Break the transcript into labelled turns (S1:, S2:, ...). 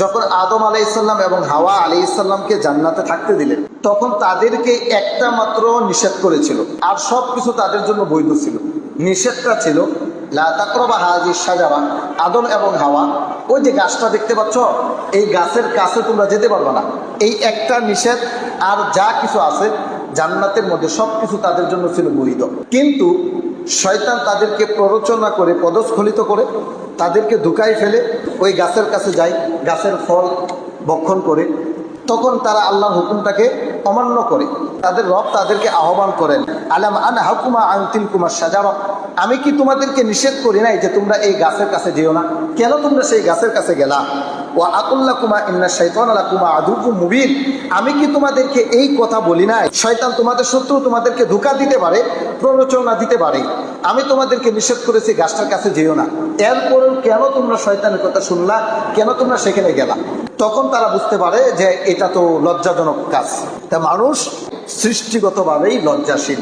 S1: যখন আদম আলাইহিসসালাম এবং হাওয়া আলাইহিসসালামকে জান্নাতে থাকতে দিলেন, তখন তাদেরকে একটা মাত্র নিষেধ করেছিল, আর সবকিছু তাদের জন্য বৈধ ছিল। নিষেধটা ছিল লা তাকরাবা হাযিহিশ শাজারা, আদম এবং হাওয়া, ওই যে গাছটা দেখতে পাচ্ছ, এই গাছের কাছে তোমরা যেতে পারবে না। এই একটা নিষেধ, আর যা কিছু আছে জান্নাতের মধ্যে সবকিছু তাদের জন্য ছিল বৈধ। কিন্তু শয়তান তাদেরকে প্ররোচনা করে, পদস্খলিত করে, তাদেরকে ধোঁকায় ফেলে ওই গাছের কাছে যায়, গাছের ফল ভক্ষণ করে। তখন তারা আল্লাহর হুকুমটাকে অমান্য করে। তাদের রব তাদেরকে আহ্বান করেন, আলাম আনহাকুমা আন তিলকুমা শাজারা, আমি কি তোমাদেরকে নিষেধ করি নাই যে তোমরা এই গাছের কাছে যেও না? কেন তোমরা সেই গাছের কাছে গেলা? ওয়া আকুল্লাকুমা ইন্না শাইতানা লাকুমা আদুউম মুবিন, আমি কি তোমাদেরকে এই কথা বলি নাই শয়তান তোমাদের শত্রু, তোমাদেরকে ধোঁকা দিতে পারে, প্ররোচনা দিতে পারে? আমি তোমাদেরকে নিষেধ করেছি গাছটার কাছে যেও না, এরপরেও কেন তোমরা শয়তানের কথা শুনলা? কেন তোমরা সেখানে গেলা? তখন তারা বুঝতে পারে যে এটা তো লজ্জাজনক কাজ। তা মানুষ সৃষ্টিগতভাবেই লজ্জাশীল।